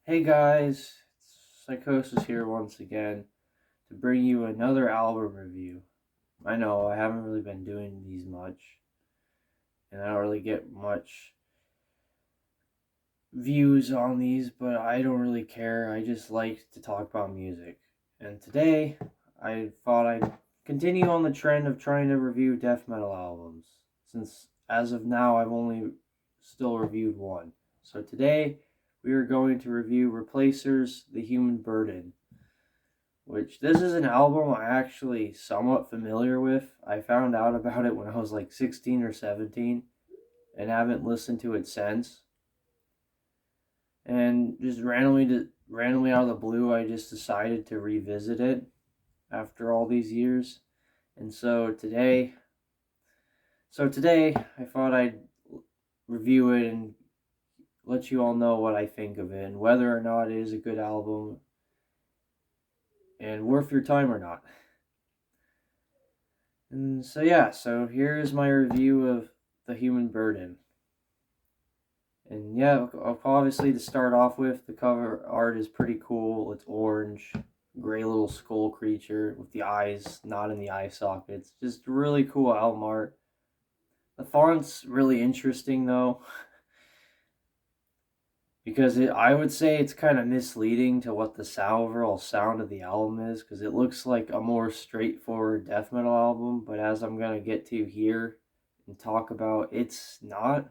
Hey guys, Psychosis here once again to bring you another album review. I know I haven't really been doing these much, and I don't really get much views on these, but I don't really care. I just like to talk about music. And today, I thought I'd continue on the trend of trying to review death metal albums, since as of now I've only still reviewed one. So today, we are going to review Replacire's The Human Burden, which this is an album I actually somewhat familiar with. I found out about it when I was like 16 or 17 and haven't listened to it since. And just randomly out of the blue, I just decided to revisit it after all these years. And so today I thought I'd review it and let you all know what I think of it and whether or not it is a good album and worth your time or not. And so here's my review of The Human Burden. And yeah, obviously to start off with, the cover art is pretty cool. It's orange, gray little skull creature with the eyes not in the eye sockets. Just really cool album art. The font's really interesting though, because I would say it's kind of misleading to what the overall sound of the album is, because it looks like a more straightforward death metal album, but as I'm gonna get to here and talk about, it's not.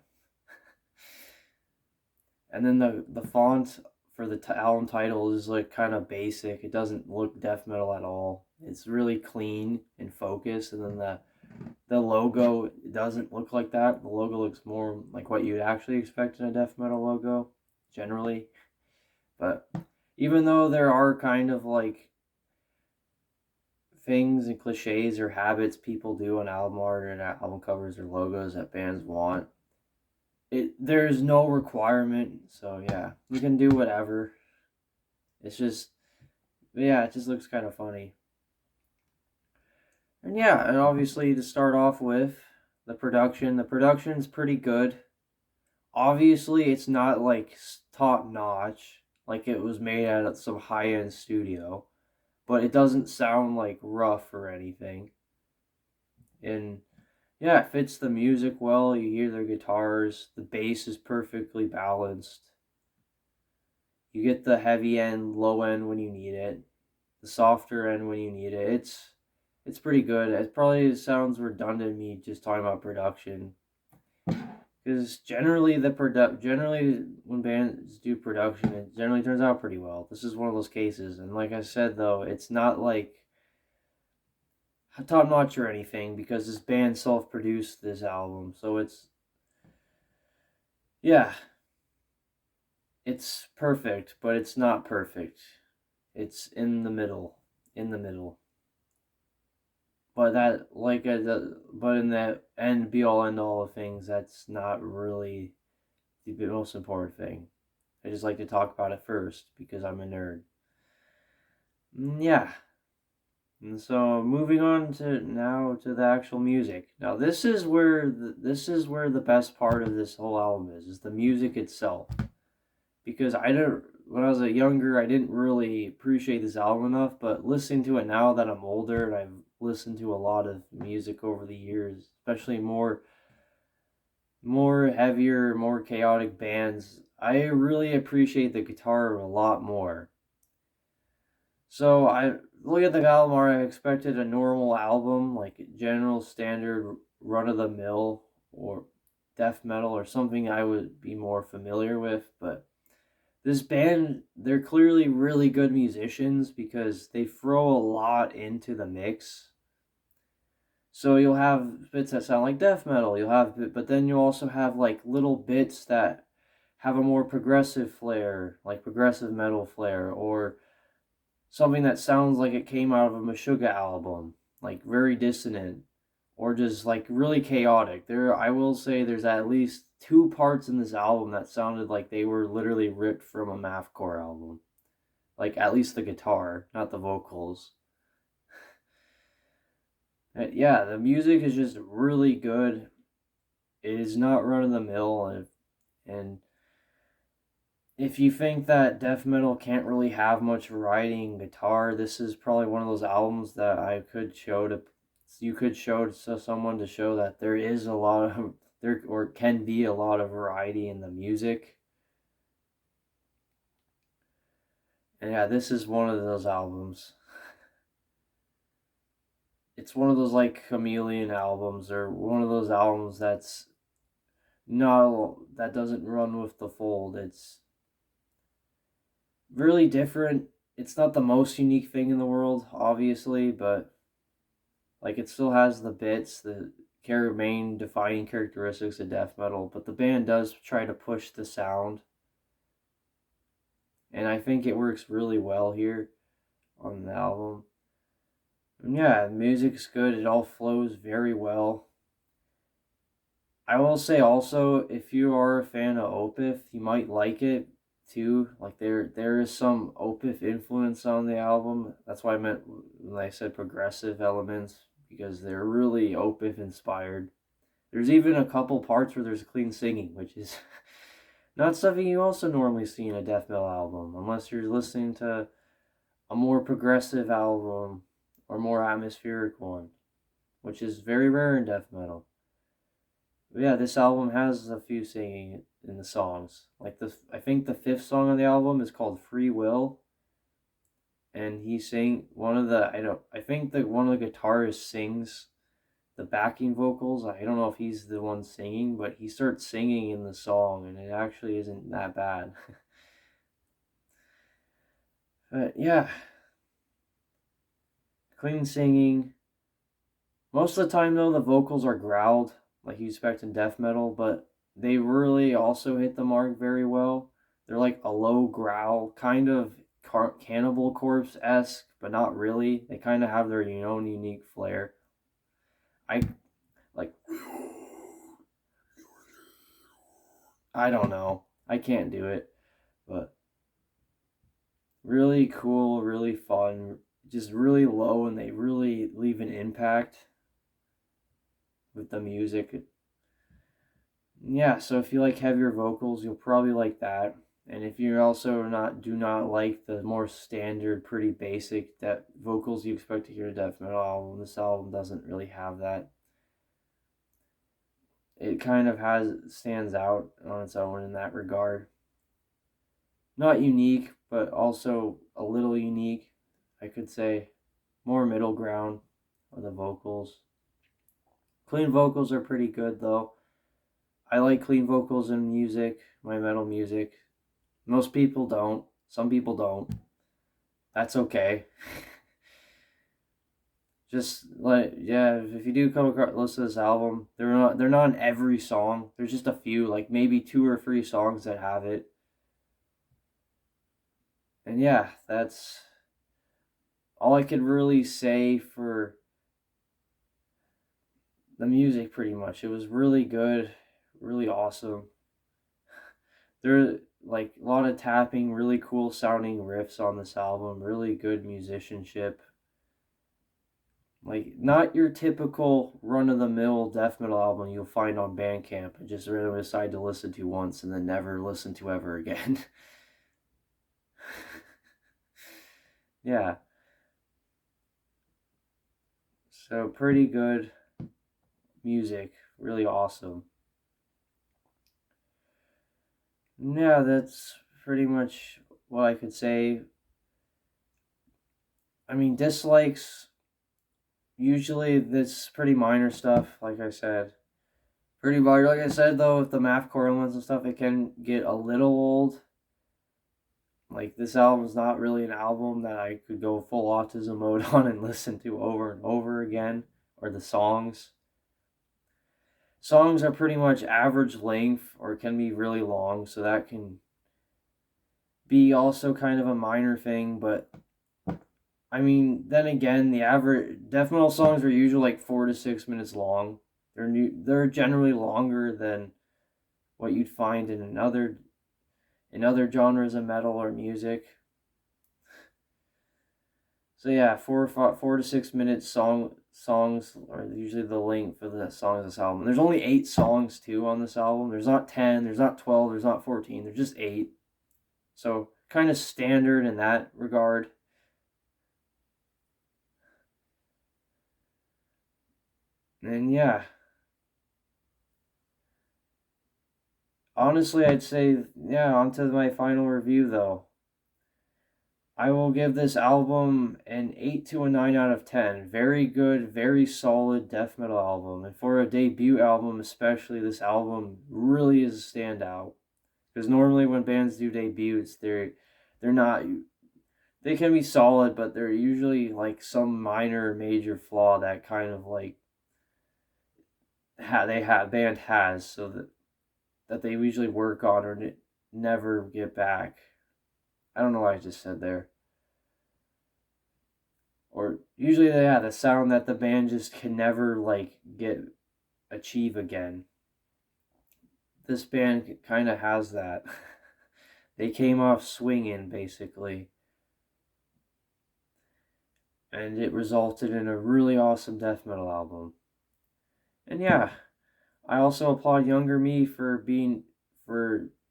And then the font for the album title is like kind of basic. It doesn't look death metal at all. It's really clean and focused. And then the logo doesn't look like that. The logo looks more like what you'd actually expect in a death metal logo, generally. But even though there are kind of like things and cliches or habits people do on album art and album covers or logos that bands want, there's no requirement, so yeah, you can do whatever. It's just, yeah, it just looks kind of funny. And yeah, and obviously to start off with, the production's pretty good. Obviously, it's not like top notch, like it was made at some high end studio, but it doesn't sound like rough or anything. And yeah, it fits the music well. You hear their guitars, the bass is perfectly balanced. You get the heavy end, low end when you need it, the softer end when you need it. It's pretty good. It probably sounds redundant me just talking about production, because generally when bands do production, it generally turns out pretty well. This is one of those cases, and like I said though, it's not like top notch or anything because this band self produced this album, so yeah, it's perfect, but it's not perfect. It's in the middle. But but in the end, be all end all of things, that's not really the most important thing. I just like to talk about it first because I'm a nerd. Yeah. And so moving on to the actual music. Now this is where the best part of this whole album is the music itself. Because I don't when I was younger, I didn't really appreciate this album enough, but listening to it now that I'm older and I've listened to a lot of music over the years, especially more heavier, more chaotic bands, I really appreciate the guitar a lot more. So I look at the album art, I expected a normal album, like a general standard run of the mill or death metal or something I would be more familiar with, but this band, they're clearly really good musicians because they throw a lot into the mix. So you'll have bits that sound like death metal, but then you'll also have like little bits that have a more progressive flair, like progressive metal flair, or something that sounds like it came out of a Meshuggah album, like very dissonant, or just like really chaotic. I will say there's at least two parts in this album that sounded like they were literally ripped from a mathcore album. Like at least the guitar, not the vocals. Yeah, the music is just really good. It is not run of the mill, and if you think that death metal can't really have much variety in guitar, this is probably one of those albums that you could show to someone to show that there is a lot of there or can be a lot of variety in the music. And yeah, this is one of those albums. It's one of those like chameleon albums or one of those albums that's not that doesn't run with the fold. It's really different. It's not the most unique thing in the world, obviously, but like it still has the bits, the main defining characteristics of death metal, but the band does try to push the sound, and I think it works really well here on the album. And yeah, the music's good. It all flows very well. I will say also, if you are a fan of Opeth, you might like it too. Like there is some Opeth influence on the album. That's why I meant when I said progressive elements because they're really Opeth inspired. There's even a couple parts where there's clean singing, which is not something you also normally see in a death metal album, unless you're listening to a more progressive album or more atmospheric one, which is very rare in death metal. But yeah, this album has a few singing in the songs. Like I think the fifth song on the album is called "Free Will," and he sang one of the I think that one of the guitarists sings the backing vocals. I don't know if he's the one singing, but he starts singing in the song, and it actually isn't that bad. But yeah, clean singing. Most of the time, though, the vocals are growled, like you expect in death metal, but they really also hit the mark very well. They're like a low growl, kind of Cannibal Corpse esque, but not really. They kind of have their own unique flair. I like. I don't know. I can't do it, but really cool, really fun, just really low, and they really leave an impact with the music. Yeah, so if you like heavier vocals, you'll probably like that. And if you also do not like the more standard, pretty basic that vocals you expect to hear a death metal album, this album doesn't really have that. It kind of stands out on its own in that regard. Not unique, but also a little unique, I could say. More middle ground on the vocals. Clean vocals are pretty good though. I like clean vocals in music, my metal music. Most people don't. Some people don't. That's okay. Just like yeah, if you do come across listen to this album, they're not in every song. There's just a few, like maybe 2 or 3 songs that have it. And yeah, that's all I could really say for the music pretty much. It was really good, really awesome. There like a lot of tapping, really cool sounding riffs on this album, really good musicianship. Like not your typical run of the mill death metal album you'll find on Bandcamp and just randomly decide to listen to once and then never listen to ever again. Yeah. So pretty good music, really awesome. Yeah, that's pretty much what I could say. I mean, dislikes usually this pretty minor stuff, like I said. Pretty minor, like I said though, with the mathcore elements and stuff, it can get a little old. Like this album's not really an album that I could go full autism mode on and listen to over and over again. Or the songs. Songs are pretty much average length or can be really long, so that can be also kind of a minor thing, but I mean, then again, the average death metal songs are usually like 4 to 6 minutes long. They're generally longer than what you'd find in other genres of metal or music. So yeah, 4 to 6 minute songs are usually the length of the songs of this album. There's only 8 songs too on this album. There's not 10, there's not 12, there's not 14. There's just 8. So kind of standard in that regard. And yeah, honestly, I'd say, yeah, on to my final review though. I will give this album an 8 to a 9 out of 10. Very good, very solid death metal album. And for a debut album, especially, this album really is a standout. Because normally when bands do debuts, they're not, they can be solid, but they're usually like some minor or major flaw that kind of like band has, so that they usually work on or never get back. I don't know what I just said there. Or usually they have the sound that the band just can never like achieve again. This band kind of has that. They came off swinging basically, and it resulted in a really awesome death metal album. And yeah, I also applaud younger me for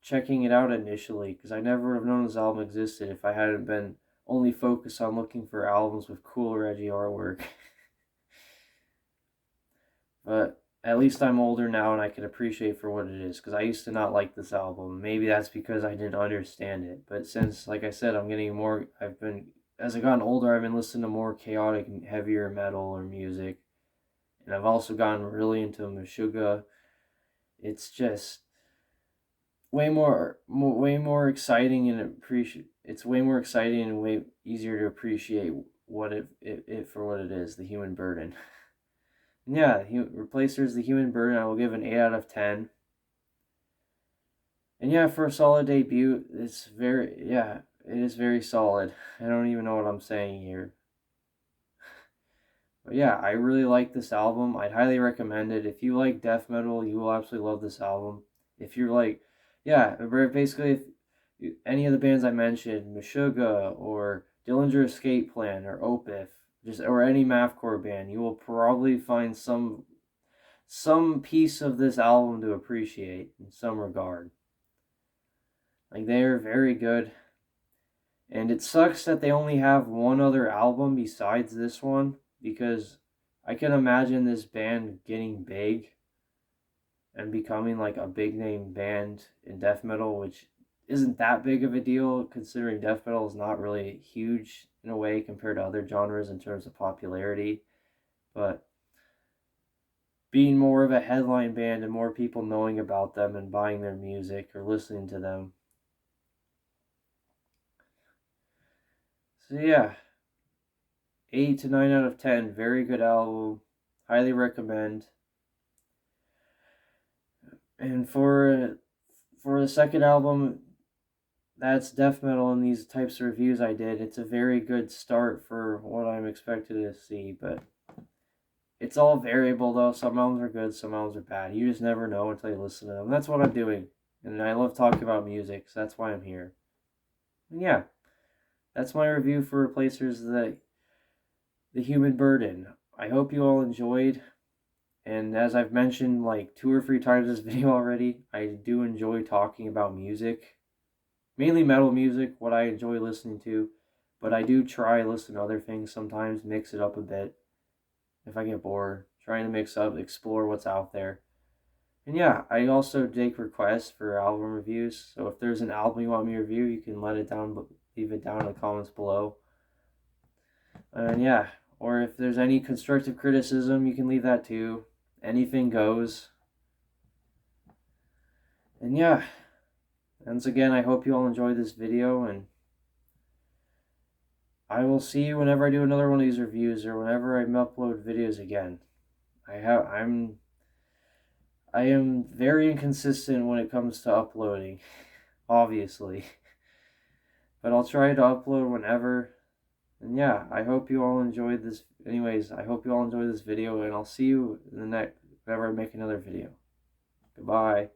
checking it out initially, because I never would have known this album existed if I hadn't been only focused on looking for albums with cool or edgy artwork. But at least I'm older now and I can appreciate for what it is, because I used to not like this album. Maybe that's because I didn't understand it. But since, like I said, as I've gotten older, I've been listening to more chaotic and heavier metal or music. And I've also gotten really into Meshuggah. It's just way more exciting and it's way more exciting and way easier to appreciate what it for what it is, the human burden. Yeah, Replacer's the human burden. I will give an 8 out of 10. And yeah, for a solid debut, it is very solid. I don't even know what I'm saying here. But yeah, I really like this album. I'd highly recommend it. If you like death metal, you will absolutely love this album. If you're like, yeah, basically, if any of the bands I mentioned, Meshuggah or Dillinger Escape Plan or Opeth, or any mathcore band, you will probably find some piece of this album to appreciate in some regard. Like, they are very good. And it sucks that they only have one other album besides this one, because I can imagine this band getting big and becoming like a big name band in death metal, which isn't that big of a deal considering death metal is not really huge in a way compared to other genres in terms of popularity. But being more of a headline band and more people knowing about them and buying their music or listening to them. So yeah, 8 to 9 out of 10. Very good album. Highly recommend. And for the second album, that's death metal and these types of reviews I did. It's a very good start for what I'm expected to see, but it's all variable though. Some albums are good, some albums are bad. You just never know until you listen to them. That's what I'm doing. And I love talking about music, so that's why I'm here. And yeah, that's my review for Replacire's the Human Burden. I hope you all enjoyed. And as I've mentioned like 2 or 3 times this video already, I do enjoy talking about music. Mainly metal music, what I enjoy listening to. But I do try to listen to other things sometimes, mix it up a bit. If I get bored, trying to mix up, explore what's out there. And yeah, I also take requests for album reviews. So if there's an album you want me to review, you can leave it down in the comments below. And yeah, or if there's any constructive criticism, you can leave that too. Anything goes. And yeah, once again, I hope you all enjoyed this video, and I will see you whenever I do another one of these reviews or whenever I upload videos again. I am very inconsistent when it comes to uploading, obviously. But I'll try to upload whenever. And yeah, I hope you all enjoyed this. Anyways, I hope you all enjoyed this video, and I'll see you in the next whenever I make another video. Goodbye.